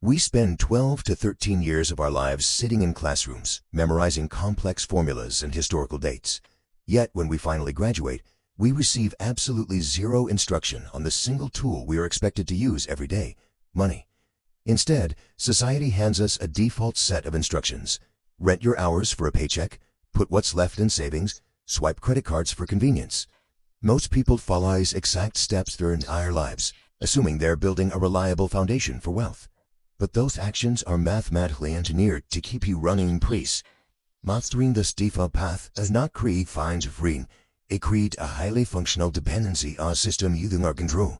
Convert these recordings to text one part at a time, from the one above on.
We spend 12 to 13 years of our lives sitting in classrooms, memorizing complex formulas and historical dates. Yet, when we finally graduate, we receive absolutely zero instruction on the single tool we are expected to use every day: money. Instead, society hands us a default set of instructions: rent your hours for a paycheck, put what's left in savings, swipe credit cards for convenience. Most people follow these exact steps their entire lives, assuming they're building a reliable foundation for wealth. But those actions are mathematically engineered to keep you running in place. Mastering this default path does not create fines or freedom. It creates a highly functional dependency on a system using our control.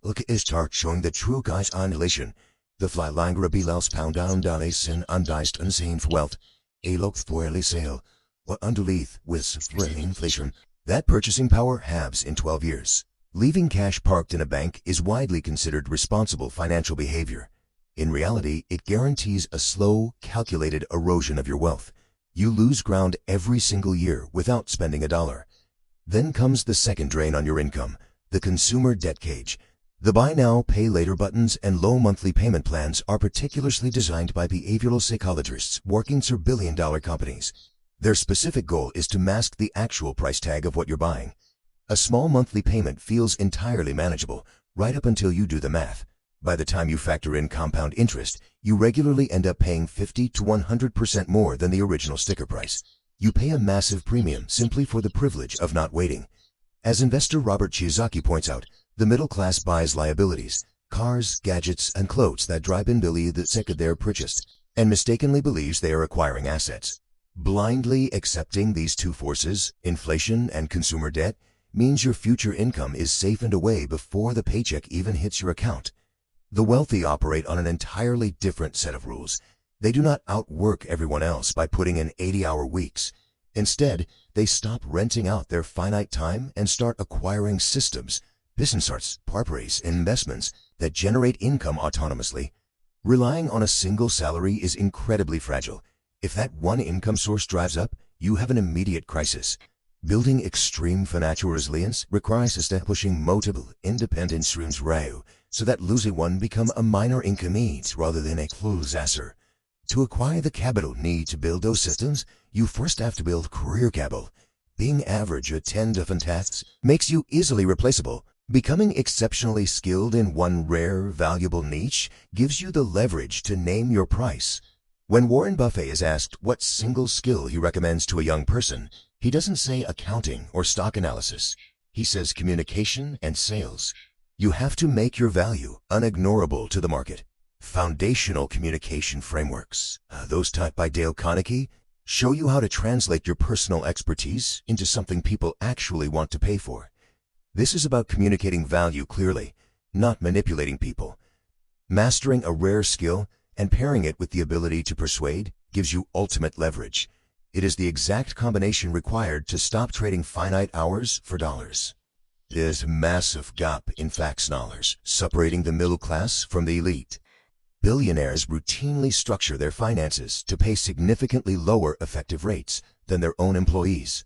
Look at this chart showing the true guy's annihilation. The fly line rebels pound down a sin undiced unseen for wealth. A look for a sale. What underneath with spreading inflation, that purchasing power halves in 12 years. Leaving cash parked in a bank is widely considered responsible financial behavior. In reality, it guarantees a slow, calculated erosion of your wealth. You lose ground every single year without spending a dollar. Then comes the second drain on your income, the consumer debt cage. The buy now, pay later buttons and low monthly payment plans are particularly designed by behavioral psychologists working for billion-dollar companies. Their specific goal is to mask the actual price tag of what you're buying. A small monthly payment feels entirely manageable, right up until you do the math. By the time you factor in compound interest, you regularly end up paying 50 to 100% more than the original sticker price. You pay a massive premium simply for the privilege of not waiting. As investor Robert Kiyosaki points out, the middle class buys liabilities, cars, gadgets, and clothes that drive in believe that second they're purchased, and mistakenly believes they are acquiring assets. Blindly accepting these two forces, inflation and consumer debt, means your future income is safe and away before the paycheck even hits your account. The wealthy operate on an entirely different set of rules. They do not outwork everyone else by putting in 80-hour weeks. Instead, they stop renting out their finite time and start acquiring systems, businesses, properties, and investments that generate income autonomously. Relying on a single salary is incredibly fragile. If that one income source dries up, you have an immediate crisis. Building extreme financial resilience requires establishing multiple independent streams so that losing one become a minor inconvenience rather than a disaster. To acquire the capital need to build those systems, you first have to build career capital. Being average at 10 different tasks makes you easily replaceable. Becoming exceptionally skilled in one rare, valuable niche gives you the leverage to name your price. When Warren Buffett is asked what single skill he recommends to a young person, he doesn't say accounting or stock analysis. He says communication and sales. You have to make your value unignorable to the market. Foundational communication frameworks, those taught by Dale Carnegie, show you how to translate your personal expertise into something people actually want to pay for. This is about communicating value clearly, not manipulating people. Mastering a rare skill and pairing it with the ability to persuade gives you ultimate leverage. It is the exact combination required to stop trading finite hours for dollars. There's a massive gap in fact knowledge separating the middle class from the elite. Billionaires routinely structure their finances to pay significantly lower effective rates than their own employees.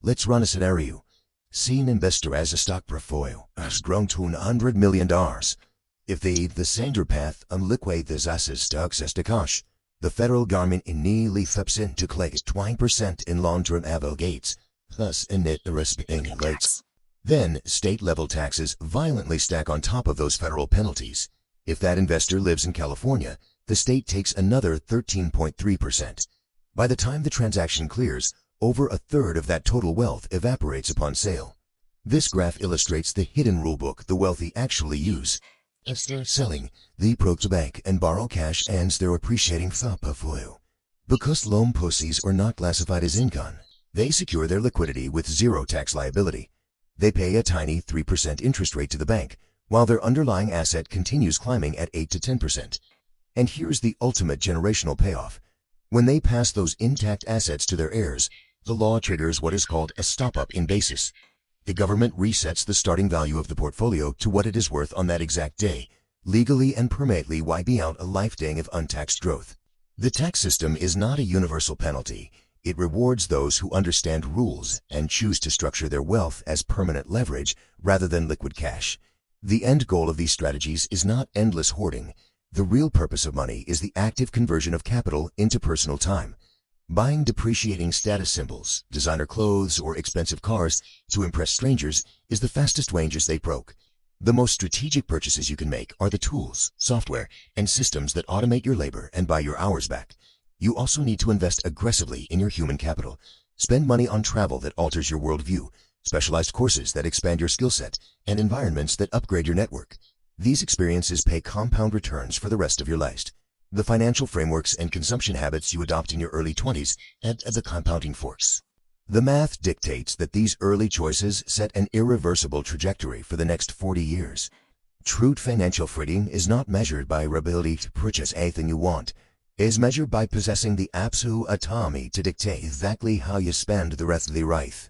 Let's run a scenario. See an investor as a stock portfolio has grown to $100 million. If they eat the standard path and liquidate these assets to access to cash, the federal government immediately steps in to collect 20% in long-term obligations, plus in net respecting rates. Then, state-level taxes violently stack on top of those federal penalties. If that investor lives in California, the state takes another 13.3%. By the time the transaction clears, over a third of that total wealth evaporates upon sale. This graph illustrates the hidden rulebook the wealthy actually use. As they're selling, they approach the bank and borrow cash and their appreciating portfolio. Because loan proceeds are not classified as income, they secure their liquidity with zero tax liability. They pay a tiny 3% interest rate to the bank, while their underlying asset continues climbing at 8 to 10%. And here's the ultimate generational payoff. When they pass those intact assets to their heirs, the law triggers what is called a stop-up in basis. The government resets the starting value of the portfolio to what it is worth on that exact day, legally and permanently wiping out a lifetime of untaxed growth. The tax system is not a universal penalty. It rewards those who understand rules and choose to structure their wealth as permanent leverage rather than liquid cash. The end goal of these strategies is not endless hoarding. The real purpose of money is the active conversion of capital into personal time. Buying depreciating status symbols, designer clothes, or expensive cars to impress strangers is the fastest way to stay broke. The most strategic purchases you can make are the tools, software, and systems that automate your labor and buy your hours back. You also need to invest aggressively in your human capital. Spend money on travel that alters your worldview, specialized courses that expand your skill set, and environments that upgrade your network. These experiences pay compound returns for the rest of your life. The financial frameworks and consumption habits you adopt in your early 20s add the compounding force. The math dictates that these early choices set an irreversible trajectory for the next 40 years. True financial freedom is not measured by your ability to purchase anything you want. It is measured by possessing the absolute autonomy to dictate exactly how you spend the rest of your life.